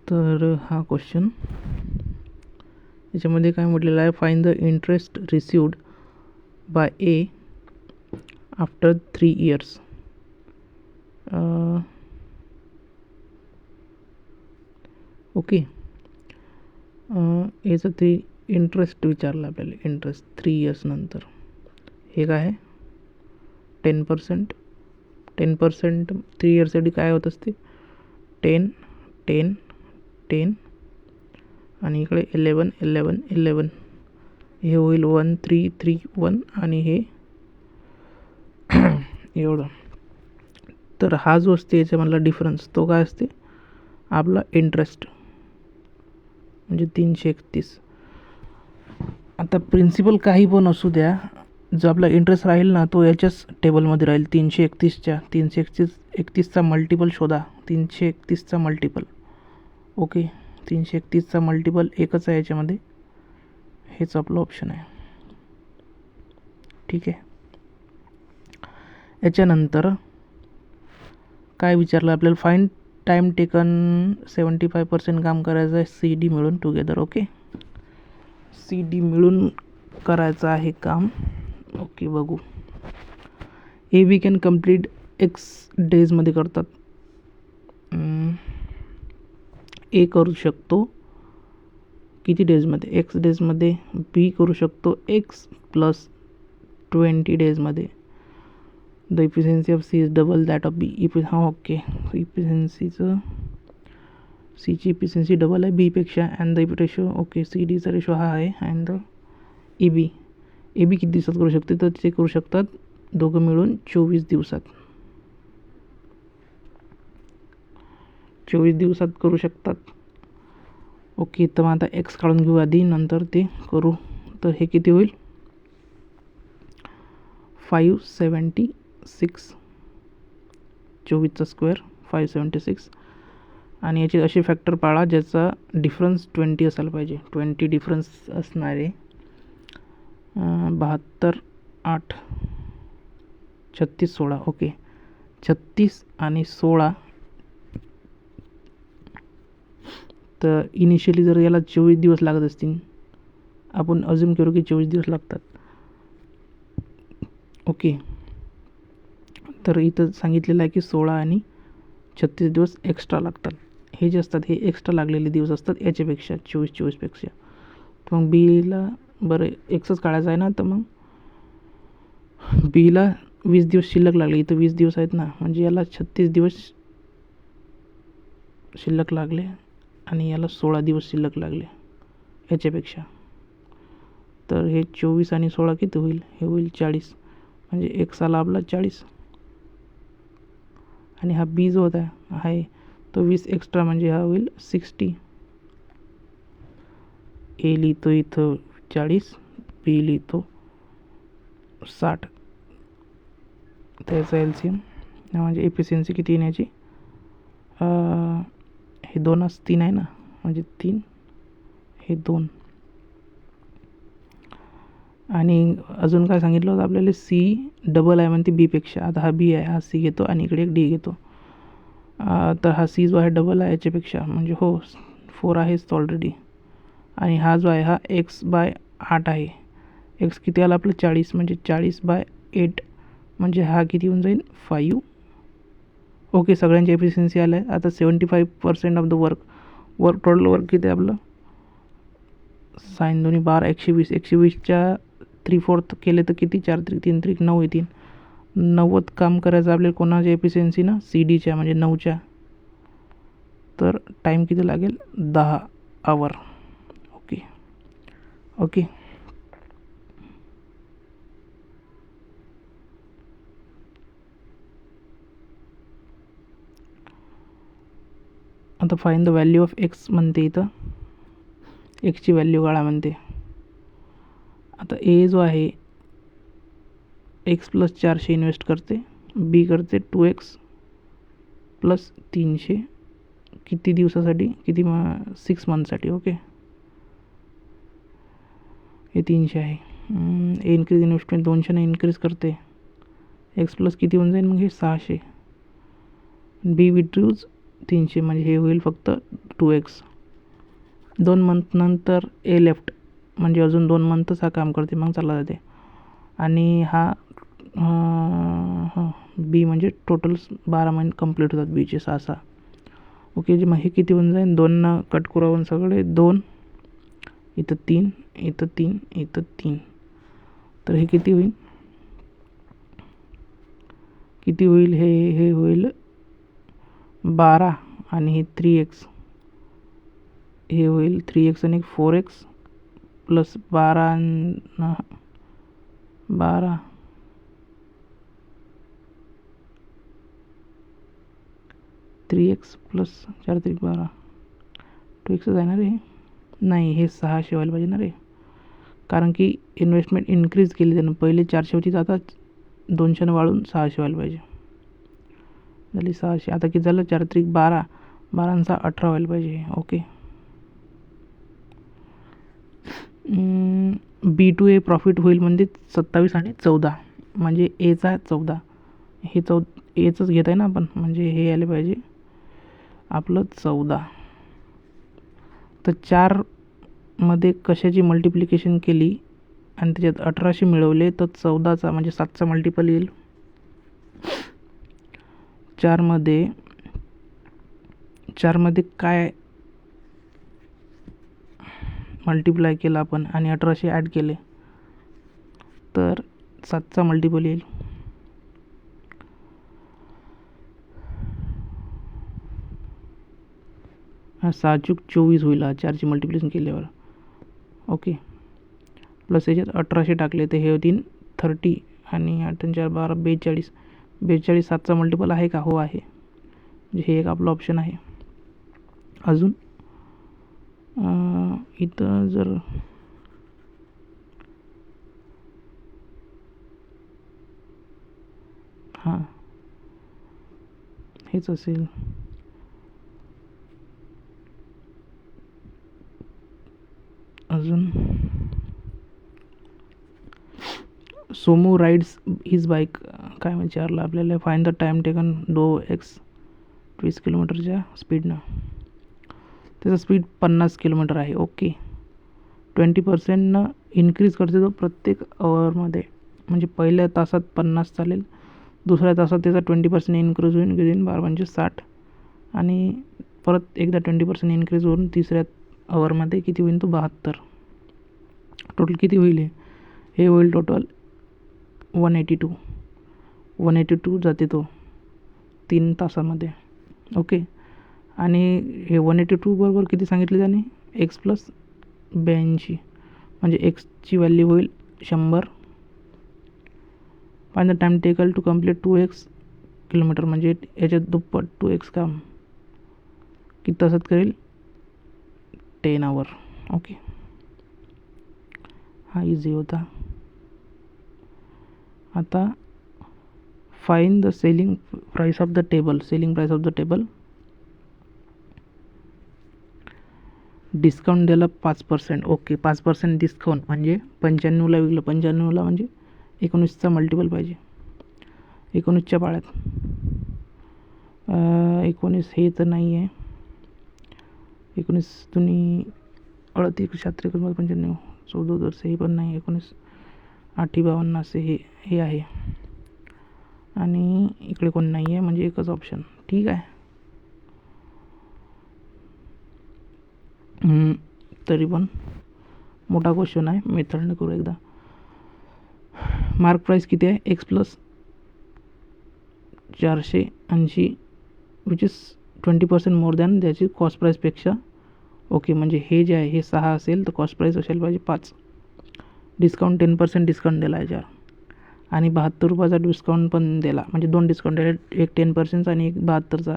तर हा क्वेश्चन याच्यामध्ये काय म्हटलेलं आहे, find the interest received by A after 3 years. Okay, याचं इंटरेस्ट विचारलं आपल्याला. इंटरेस्ट 3 years नंतर हे काय आहे 10%. 10% 3 yearsसाठी काय होत असते 10 10 10 आणि इकडे 11 11 11 हे होईल 1 3 3 1 आणि हे एवढं. तर हा जो असते याच्यामधला डिफरन्स तो काय असते आपला इंटरेस्ट, म्हणजे 331. आता प्रिन्सिपल काही पण असू द्या, जो आपला इंटरेस्ट राहील ना तो याच्याच टेबलमध्ये राहील. 331चा मल्टिपल शोधा. 331चा मल्टिपल. ओके, 331चा मल्टिपल एकच आहे याच्यामध्ये, हेच आपलं ऑप्शन आहे. ठीक आहे. याच्यानंतर काय विचारलं आपल्याला, फाईन टाईम टेकन 75% काम करायचं आहे सी डी मिळून टुगेदर. ओके, सी डी मिळून करायचं आहे काम. ओके, बघू. A B can complete X डेजमध्ये करतात. ए करू शकतो किती डेजमध्ये, एक्स डेजमध्ये. बी करू शकतो एक्स प्लस 20 डेजमध्ये. The efficiency of C is double that of B. हां, ओके. इफिशियन्सीचं सीची इफिशियन्सी डबल आहे बीपेक्षा. And the ratio, okay, C डीचा रेशो हा आहे. अँड द ए बी किती दिवसात करू शकते, तर ते करू शकतात दोघं मिळून 24 दिवसात. 24 दिवसात करू शकतात. ओके, तर मग आता एक्स काढून घेऊ आधी, नंतर ते करू. तर हे किती होईल 576. 24चा स्क्वेअर 576. आणि याचे असे फॅक्टर पाळा ज्याचा डिफरन्स 20 असायला पाहिजे. 20 डिफरन्स असणारे 72 8 36 16. ओके, 36 आणि 16. तर इनिशियली जर याला 24 दिवस लागत असतील, आपण अज्यूम करू की 24 दिवस लागतात. ओके, तर इथं सांगितलेलं आहे की 16 आणि 36 दिवस एक्स्ट्रा लागतात. हे जे असतात हे एक्स्ट्रा लागलेले दिवस असतात याच्यापेक्षा, 24पेक्षा. तर मग बीला बरं एक्सच काढायचं आहे ना, तर मग बीला 20 दिवस शिल्लक लागले. इथं 20 दिवस आहेत ना, म्हणजे याला 36 दिवस शिल्लक लागले आणि याला 16 दिवस शिल्लक लागले याच्यापेक्षा. तर हे 24 आणि 16 किती होईल, हे होईल 40. म्हणजे एक्स आला आपला 40 आणि हा बी जो होता आहे तो 20 एक्स्ट्रा, म्हणजे हा होईल 60. ए लिहितो इथं 40, बी लिहितो 60. त्याचा एलसीएम म्हणजे एफिशियन्सी किती येण्याची, हे 2 3 आहे ना, म्हणजे 3 हे 2. आणि अजून काय सांगितलं होतं आपल्याला, सी डबल आहे म्हणते बीपेक्षा. आता हा बी आहे, हा सी घेतो आणि इकडे एक डी घेतो. तर हा सी जो आहे डबल आहे याच्यापेक्षा, म्हणजे हो 4 आहेच ऑलरेडी. आणि हा जो आहे हा x/8 आहे. एक्स किती आला आपलं 40, म्हणजे 40/8 म्हणजे हा किती होऊन जाईल 5. ओके, सगळ्यांची एफिशियन्सी आलं आहे. आता 75% of the work total work किती आहे आपलं, साईन दोन्ही 12 120. 120च्या 3/4 केले तर किती, 4 3 3 3 9 येतील. 90 काम करायचं आपल्याला कोणाच्या एफिशियन्सी ना, सी डीच्या म्हणजे 9च्या. तर टाईम किती लागेल 10 आवर. Okay okay. आता fine the value of X म्हणते, इथं एक्सची व्हॅल्यू काढा म्हणते. आता ए जो आहे एक्स प्लस 400 इन्व्हेस्ट करते, बी करते 2x प्लस 300. किती दिवसासाठी, किती 6 मंथसाठी. ओके, हे 300 आहे. ए इन्क्रीज इन्व्हेस्टमेंट 200ने इन्क्रीज करते. एक्स प्लस किती होऊन जाईल मग हे 600. बी विड्रूज 300, म्हणजे हे होईल फक्त 2x. 2 मंथ नंतर ए लेफ्ट, म्हणजे अजून 2 मंथच हा काम करते, मग चालला जाते. आणि हा बी म्हणजे टोटल 12 महिने कंप्लीट होतात बीचे 6. ओके, मग हे किती होऊन जाईल, 2 कट करून सगळे 2, इथं 3, इथं 3, इथं 3. तर हे किती होईल, हे होईल 12 आणि हे 3x, हे होईल 3x आणि 4x plus 12 3x plus 4 3 12, 2x आहे ना रे, नाही हे 600 व्हायला पाहिजे ना रे, कारण की इन्व्हेस्टमेंट इन्क्रीज केली त्यानं. पहिले 400 होती, आता 200 वाढून 600 व्हायला पाहिजे, झाली 600. आता किती झालं, 4 3 12, 12 18 व्हायला पाहिजे. ओके, B2A प्रॉफिट होईल म्हणजे 27 आणि 14, म्हणजे एचा 14, हे एचंच घेत आहे ना आपण, म्हणजे हे आले पाहिजे आपलं 14. तर 4 मध्ये कशाची मल्टिप्लिकेशन केली आणि त्याच्यात 1800 मिळवले, तर 14चा म्हणजे 7चा मल्टिपल येईल. 4 मध्ये काय मल्टिप्लाय केलं आपण आणि 1800 ॲड केले, तर 7चा मल्टिपल येईल. हा 6 × 24 होईल, 4ची मल्टिप्लिकेशन केल्यावर. ओके, प्लस याच्यात 1800 टाकले तर हे होतील 30 आणि 8 आणि 4 12 42. 42 7चा मल्टिपल आहे का, हो आहे, हे एक आपलं ऑप्शन आहे. अजून इथं जर हां हेच असेल, अजून सोमू राईड्स हिज बाईक, काय विचारलं आपल्याला, फाईंड द टाईम टेकन डो एक्स 20 किलोमीटरच्या स्पीडनं. त्याचा स्पीड 50 किलोमीटर आहे. ओके, 20% इन्क्रीज करते तो प्रत्येक अवरमध्ये, म्हणजे पहिल्या तासात 50 चालेल, दुसऱ्या तासात त्याचा 20% इन्क्रीज होईल, विदिन 12 60, आणि परत एकदा 20% इन्क्रीज होऊन तिसऱ्या अवरमध्ये किती होईल, तो 72. टोटल किती होईल, हे होईल टोटल 182 जाते तो 3 तासामध्ये. ओके, आणि हे 182 बरोबर किती सांगितले त्याने, एक्स प्लस 82, म्हणजे एक्सची व्हॅल्यू होईल 100. फाइंड द टाईम टेकल टू कम्प्लीट 2x किलोमीटर, म्हणजे याच्यात दुप्पट 2x काम किती तासात करेल, 10 आवर. ओके, हा इझी होता. आता find the selling price of the table. Discount दिला 5%. ओके, 5% डिस्काउंट म्हणजे 95ला विकलं, 95ला म्हणजे 19चा मल्टिपल पाहिजे, 19च्या पाळ्यात. 19 हे तर नाही आहे, 19 तुम्ही 38 76 95 14 हे पण नाही, 19 8 52 असे हे आहे, आणि इकडे कोण नाही आहे, म्हणजे एकच ऑप्शन. ठीक आहे, तरी पण मोठा क्वेश्चन आहे, मेथडने करू एकदा. मार्क प्राईस किती आहे, x plus 480, which is 20% more than त्याची कॉस्ट प्राईसपेक्षा. ओके, म्हणजे हे जे आहे हे 6 असेल तर कॉस्ट प्राईस असेल पाहिजे 5. डिस्काउंट 10% डिस्काउंट दिला याच्यावर, आणि 72 रुपयाचा डिस्काउंट पण दिला, म्हणजे 2 डिस्काउंट दिले, एक 10%चा आणि एक 72चा,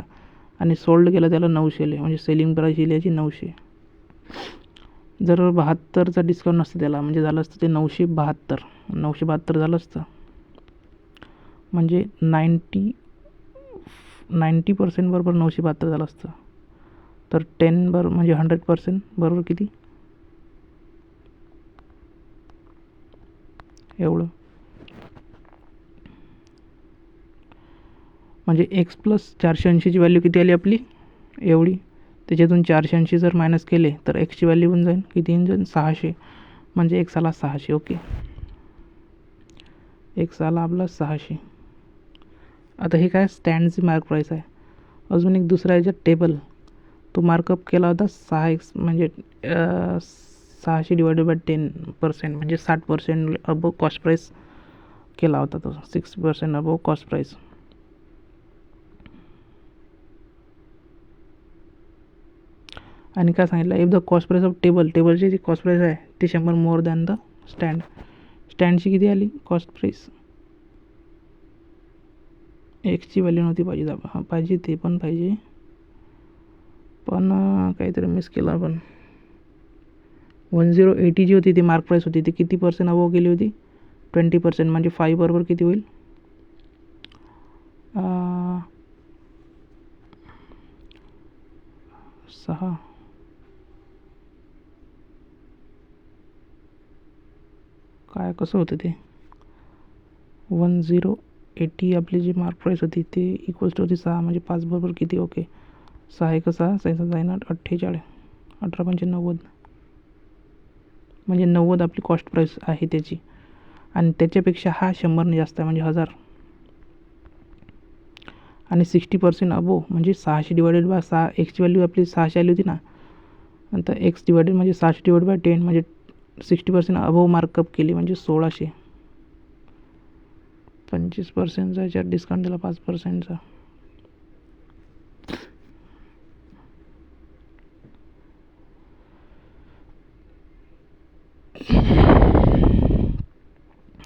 आणि सोल्ड केला त्याला 900, म्हणजे सेलिंग प्राईस येईल याची 900. जर 72चा डिस्काउंट नसतं त्याला, म्हणजे झालं असतं ते 972 झालं असतं, म्हणजे 90% बरोबर 972 झालं असतं. तर 10 बरोबर म्हणजे 100% बरोबर किती, एवढं. म्हणजे एक्स प्लस 480ची व्हॅल्यू किती आली आपली, एवढी. त्याच्यातून 480 जर मायनस केले तर एक्सची व्हॅल्यू होऊन जाईल किती येऊन जाईल 600, म्हणजे एक्स आला 600. ओके, एक्स आला आपला 600. आता हे काय स्टँडची मार्क प्राईस आहे. अजून एक दुसरा याच्यात टेबल तो मार्कअप केला होता 6x, म्हणजे 600 डिवायडेड बाय 10%, म्हणजे 60% अबव कॉस्ट प्राईस केला होता तो, 6% अबव कॉस्ट प्राईस. आणि काय सांगितलं, if the cost price of टेबलची जी कॉस्ट प्राईस आहे ती 100 मोर दॅन द स्टँडची किती आली कॉस्ट प्राईस. एक्सची व्हॅल्यू नव्हती पाहिजे, हां पाहिजे, ते पण पाहिजे, पण काहीतरी मिस केलं आपण. 1080 जी होती ती मार्क प्राईस होती, ती किती पर्सेंट अबव गेली होती 20%, म्हणजे 5 बरोबर किती होईल 6. काय कसं होतं ते 1080 आपली जी मार्क प्राईस होती ते इक्वल्स टू होती 6, म्हणजे 5 बरोबर किती. ओके, 6 1 6 6 जाईन 48, 18 90, म्हणजे 90 आपली कॉस्ट प्राईस आहे त्याची, आणि त्याच्यापेक्षा हा 100ने जास्त आहे म्हणजे 1000, आणि 60% अबो म्हणजे 600 डिवायडेड बाय 6, एक्सची व्हॅल्यू आपली 600 आली होती ना, नंतर एक्स डिवायडेड म्हणजे 600 डिवायडेड बाय 10, म्हणजे 60% अबव मार्कअप केली म्हणजे 1600. 25%चा याच्यात डिस्काउंट दिला 5%चा.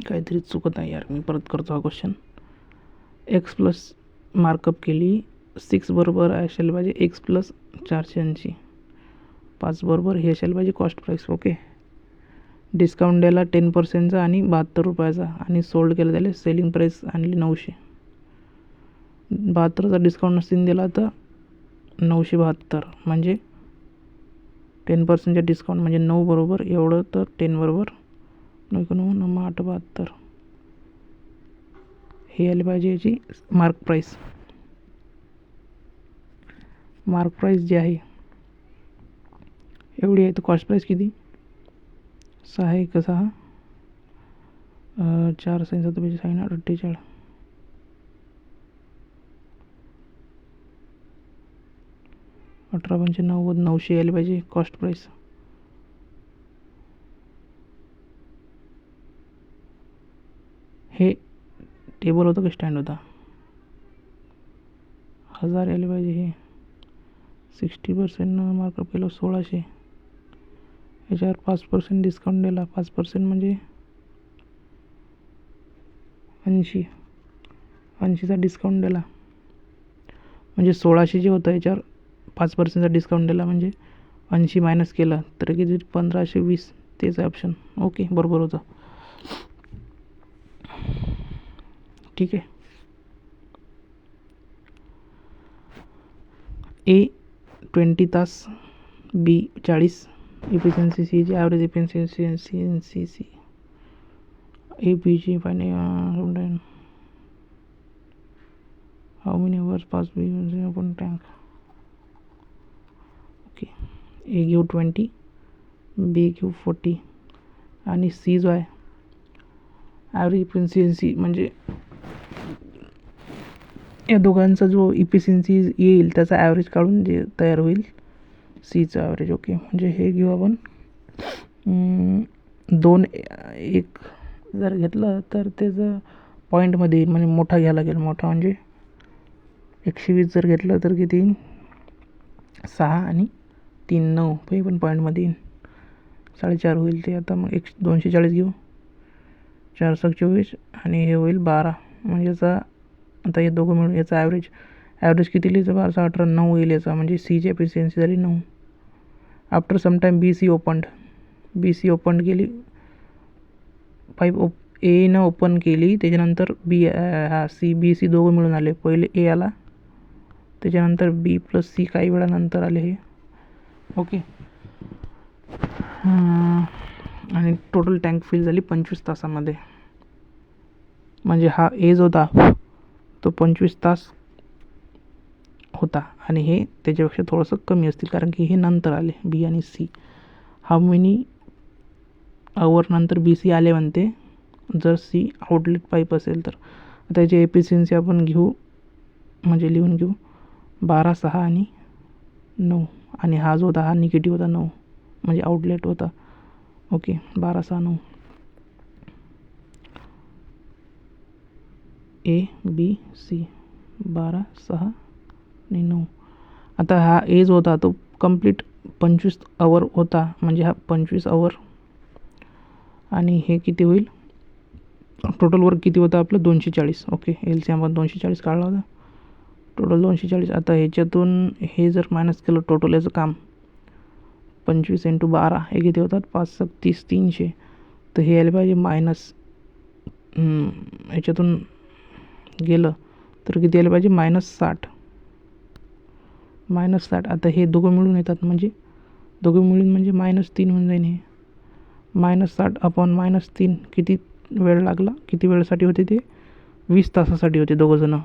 काहीतरी चुकत आहे यार, मी परत करतो हा क्वेश्चन. एक्स प्लस मार्कअप केली 6 बरोबर असायला पाहिजे एक्स प्लस 480, 5 बरोबर हे असायला पाहिजे कॉस्ट प्राईस. ओके, डिस्काउंट द्यायला 10%चा आणि 72 रुपयाचा, आणि सोल्ड केलं त्याला सेलिंग प्राईस आणली 900. 72चा डिस्काउंट नसतील दिला तर 972, म्हणजे 10%चा डिस्काउंट म्हणजे 9 बरोबर एवढं, तर 10 बरोबर 9 9 8 72, हे आली पाहिजे याची मार्क प्राईस. मार्क प्राईस जी आहे एवढी आहे, तर कॉस्ट प्राईस किती 6 1 6 4 6 7 48, 18 90, 900 यायला पाहिजे कॉस्ट प्राईस. हे टेबल होतं का स्टँड होता, 1000 यायला पाहिजे. हे 60% मार्कअप केलं 1600, याच्यावर 5% डिस्काउंट दिला, 5% म्हणजे 80चा डिस्काउंट दिला, म्हणजे 1600 जे होतं याच्यावर 5%चा डिस्काउंट दिला, म्हणजे 80 मायनस केलं तर किती 1520, तेच आहे ऑप्शन. ओके, बरोबर होतं. ठीक आहे. ए 20 तास, B 40, efficiency C G average efficiency C, A B G final how many hours pass B open tank. Okay, A give 20, B give 40, आणि सी जो आहे ॲव्हरेज इफिशियन्सी, म्हणजे या दोघांचा जो इफिशियन्सी येईल त्याचा ॲव्हरेज काढून जे तयार होईल सीचं ॲव्हरेज. ओके, म्हणजे हे घेऊ आपण 2 1 जर घेतलं तर त्याचं पॉईंटमध्ये येईल, म्हणजे मोठा घ्यायला लागेल. मोठा म्हणजे 120 जर घेतलं तर किती येईल 6 आणि 3 9, हे पण पॉईंटमध्ये येईल, 4.5 होईल ते. आता मग 240 घेऊ, 4 24, आणि हे होईल 12, म्हणजे याचा आता हे दोघं मिळून याचा ॲव्हरेज किती लिहायचं 12 18 9 येईल याचा, म्हणजे सीची एफिशियन्सी झाली 9. After some time B C open केली, 5 एनं ओपन केली, त्याच्यानंतर बी बी सी दोघं मिळून आले. पहिले ए आला, त्याच्यानंतर बी प्लस सी काही वेळानंतर आले हे. ओके, आणि टोटल टँक फिल झाली 25 तासामध्ये, म्हणजे हा एज होता तो 25 तास होता, आणि हे त्याच्यापेक्षा थोडंसं कमी असतील कारण की हे नंतर आले बी आणि सी. हाऊ मेनी आवर नंतर बी सी आले म्हणते जर सी आउटलेट पाईप असेल तर. त्याची एफिशियन्सी आपण घेऊ म्हणजे लिहून घेऊ 12, 6 आणि 9 आणि हा जो होता हा निगेटिव्ह होता 9 म्हणजे आउटलेट होता. ओके 12, 6, 9 ए बी सी 12, 6 आणि 9. आता हा ए जो होता तो कंप्लीट 25 आवर होता म्हणजे हा 25 आवर आणि हे किती होईल टोटल वर्क किती होतं आपलं 240. ओके एल सी आपण 240 काढला होता टोटल 240. आता ह्याच्यातून हे जर मायनस केलं टोटल याचं काम 25 × 12 हे किती होतात 5, 30, 300. तर हे यायला पाहिजे मायनस ह्याच्यातून गेलं तर किती यायला पाहिजे -60. -60. आता हे दोघं मिळून येतात म्हणजे दोघं मिळून म्हणजे -3 होऊन जाईन. हे -60 अपॉन -3 किती वेळ लागला किती वेळेसाठी होते ते 20 तासासाठी होते. दोघंजणं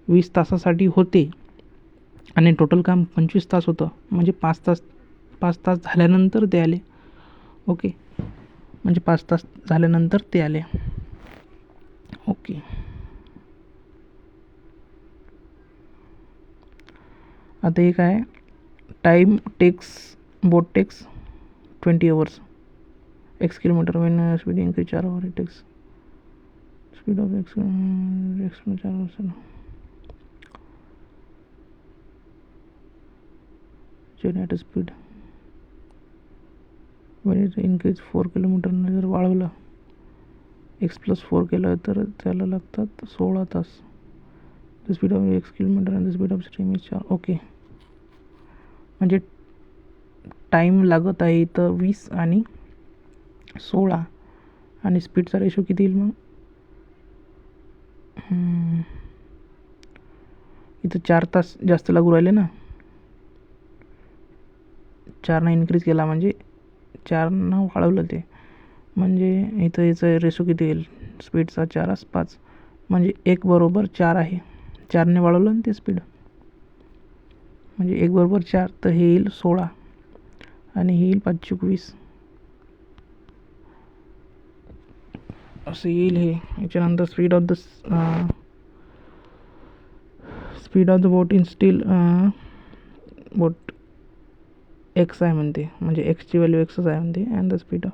20 तासासाठी होते आणि टोटल काम 25 तास होतं म्हणजे 5 तास झाल्यानंतर ते आले. ओके म्हणजे 5 तास झाल्यानंतर ते आले. ओके आता एक आहे time boat takes 20 hours x kilometre when speed increase 4 hour it takes speed of x 4 hours journey at speed when it increase 4 किलोमीटरनं जर वाढवलं x+4 केलं तर त्याला लागतात 16 तास. The speed of x kilometre and the speed of stream is 4. Okay म्हणजे time लागत आहे इथं 20 आणि 16 आणि स्पीडचा रेशो किती येईल मग इथं 4 तास जास्त लागू राहिले ना 4 इन्क्रीज केला म्हणजे 4 वाढवलं ते म्हणजे इथं याचं रेशो किती येईल स्पीडचा 4 5 म्हणजे 1 बरोबर 4 आहे 4ने वाढवलं ना ते स्पीड म्हणजे 1 बरोबर 4 तर हे येईल 16 आणि हे येईल 5 × 20 असं येईल. हे याच्यानंतर speed of the boat in steel boat x आहे म्हणते म्हणजे एक्सची व्हॅल्यू एक्सच आहे म्हणते अँड द स्पीड ऑफ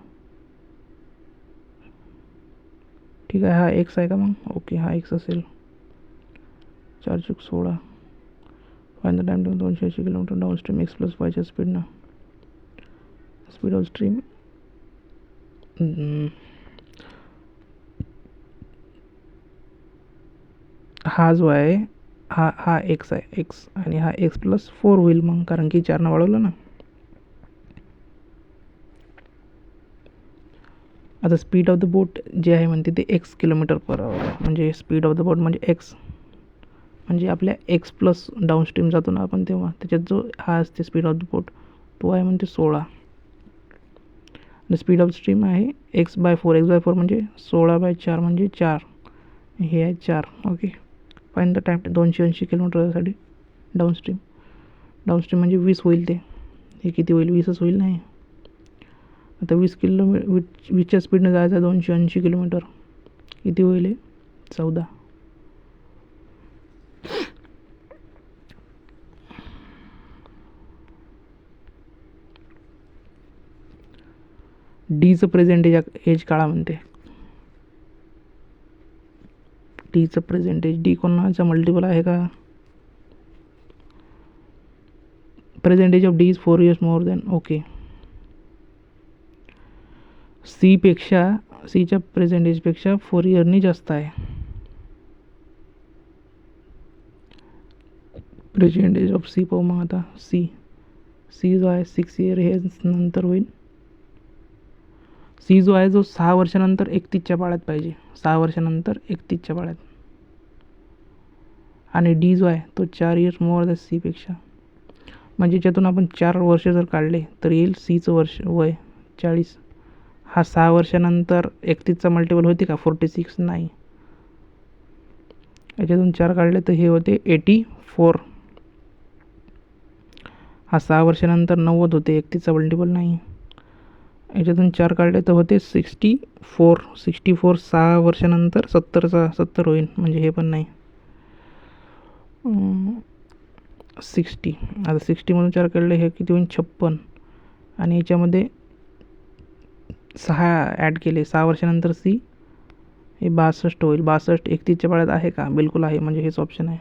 ठीक आहे हा एक्स आहे का मग ओके हा एक्स असेल 4 × 16 find the time 280 kilometre downstream x+5च्या स्पीडनं स्पीड ऑफ स्ट्रीम हा जो आहे हा एक्स आहे एक्स आणि हा x+4 होईल मग कारण की 4 वाढवलं ना. आता स्पीड ऑफ द बोट जे आहे म्हणते ते x km/h म्हणजे स्पीड ऑफ द बोट म्हणजे x म्हणजे आपल्या x+ डाऊन स्ट्रीम जातो ना आपण तेव्हा त्याच्यात जो हा असते स्पीड ऑफ द बोट तो आहे म्हणते 16 आणि स्पीड ऑफ स्ट्रीम आहे x/4 म्हणजे 16/4 म्हणजे 4 हे आहे 4. ओके फाईन द टाईम 280 किलोमीटरसाठी डाऊन स्ट्रीम म्हणजे 20 होईल ते हे किती होईल 20च होईल नाही. आता 20च्या स्पीडनं जायचं 280 किलोमीटर किती होईल हे 14. डीचं प्रेझेंट एज काढा म्हणते. डीचं प्रेझेंट एज डी कोणाचा मल्टिपल आहे का present age of D is 4 years more than okay सीच्या प्रेझेंट एजपेक्षा 4 yearनी जास्त आहे. प्रेझेंट एज ऑफ सी पाहू मग आता सी जो आहे 6 year हे नंतर होईल. सी जो आहे जो 6 वर्षानंतर 31च्या पाळ्यात पाहिजे 6 वर्षानंतर 31च्या पाळ्यात आणि डी जो आहे तो 4 years मोर दॅन सीपेक्षा म्हणजे याच्यातून आपण 4 वर्ष जर काढले तर येईल सीचं वय 40. हा 6 वर्षानंतर 31चा मल्टिपल होते का 46 नाही याच्यातून 4 काढले तर हे होते 84 हा 6 वर्षानंतर 90 होते, 31चा मल्टिपल नाही. याच्यातून 4 काढले तर होते 64. 6 वर्षानंतर 70 होईल, म्हणजे हे पण नाही. 60. आता 60मधून 4 काढले, हे किती होईल 56. आणि याच्यामध्ये 6 ॲड केले, 6 वर्षानंतर सी, हे 62 होईल. 62 31च्या पाड्यात आहे का? बिलकुल आहे, म्हणजे हेच ऑप्शन आहे.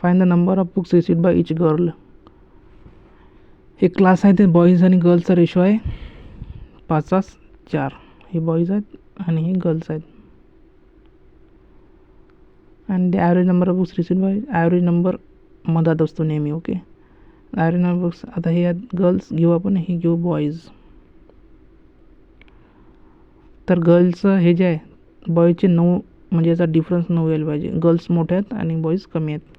Find the number of books received by each girl. एक क्लास आहे, ते बॉईज आणि गर्ल्सचा रेशो आहे 5:4. हे बॉईज आहेत आणि हे गर्ल्स आहेत. And the average number of books received by, average number मधात असतो नेहमी. ओके, ॲव्हरेज नंबर बुक्स, आता हे आहेत गर्ल्स घेऊ आपण, हे घेऊ बॉईज. तर गर्ल्सचं हे जे आहे, बॉईजचे 9, म्हणजे याचा डिफरन्स 9 यायला पाहिजे. गर्ल्स मोठे आहेत आणि बॉईज कमी आहेत.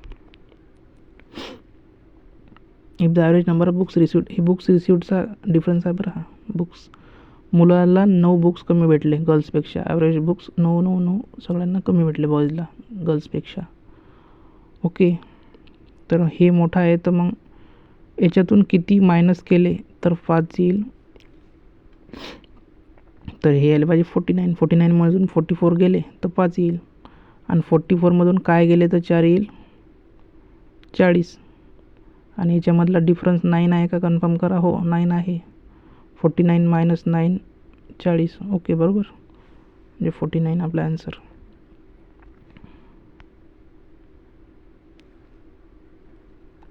If the average number of books received, हे बुक्स रिसिव्डचा डिफरन्स आहे बरं. हा बुक्स, मुलाला 9 बुक्स कमी भेटले गर्ल्सपेक्षा. ॲव्हरेज बुक्स 9 सगळ्यांना कमी भेटले बॉईजला गर्ल्सपेक्षा. ओके, तर हे मोठं आहे, तर मग याच्यातून किती मायनस केले तर 5 येईल. तर हे यायला पाहिजे 49. 49मधून 44 गेले तर 5 येईल. आणि 44मधून काय गेले तर 4 येईल, 40. आणि याच्यामधला डिफरन्स 9 आहे का? कन्फर्म करा. हो, 9 आहे. 49 - 9 40. ओके, बरोबर, म्हणजे 49 आपला आन्सर.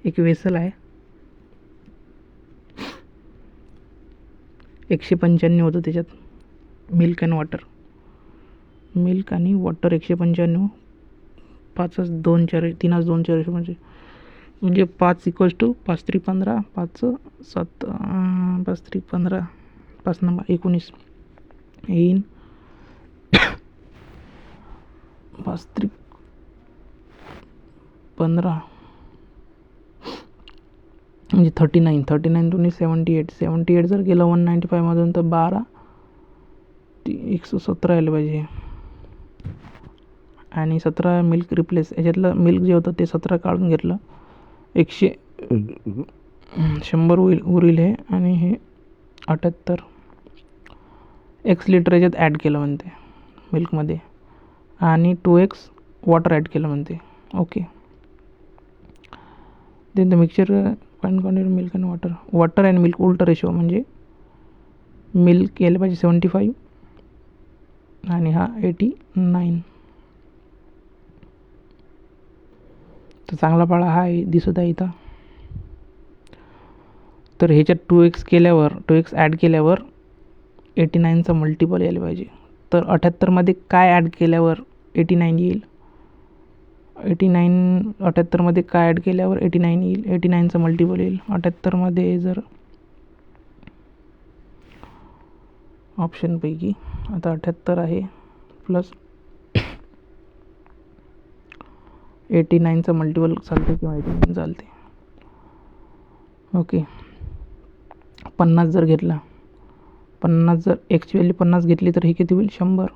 एक वेसल आहे, 195 होतं त्याच्यात. मिल्क आणि वॉटर 195. 5 2 4 3 2 4 म्हणजे 5 = 5 3 15, 5 7 5 3 15, 5 नंबर 19 येईन. 5 3 15 म्हणजे 39. 39 78 जर गेलं 195मधून तर 12 117 यायला पाहिजे. आणि 17 मिल्क रिप्लेस, याच्यातलं मिल्क जे होतं ते 17 काढून घेतलं, 100 उरील हे. आणि हे 78 x लिटर याच्यात ॲड केलं म्हणते मिल्कमध्ये, आणि 2x वॉटर ॲड केलं म्हणते. Okay, then the mixture find quantity milk and water and milk उलटा रेशो, म्हणजे मिल्क यायला पाहिजे 75 आणि हा 89. तर चांगला पाळा हा दिसत आहे इथं. तर ह्याच्यात 2x ॲड केल्यावर 89चा मल्टिपल यायला पाहिजे. तर 78मध्ये काय ॲड केल्यावर 89 येईल? 78मध्ये काय ॲड केल्यावर 89 येईल? 89चा मल्टिपल येईल 78मध्ये. जर ऑप्शनपैकी आता 78 आहे प्लस 89चा मल्टिपल चालते किंवा 89 चालते. ओके, 50 जर घेतला, 50 जर एक्सची व्हॅल्यू 50 घेतली तर हे किती होईल 100.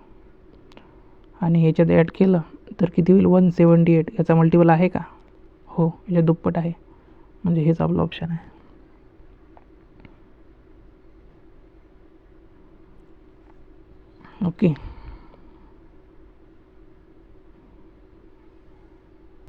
आणि ह्याच्यात ॲड केलं तर किती होईल 178. याचा मल्टिपल आहे का? हो, याच्या दुप्पट आहे, म्हणजे हेच आपलं ऑप्शन आहे. ओके.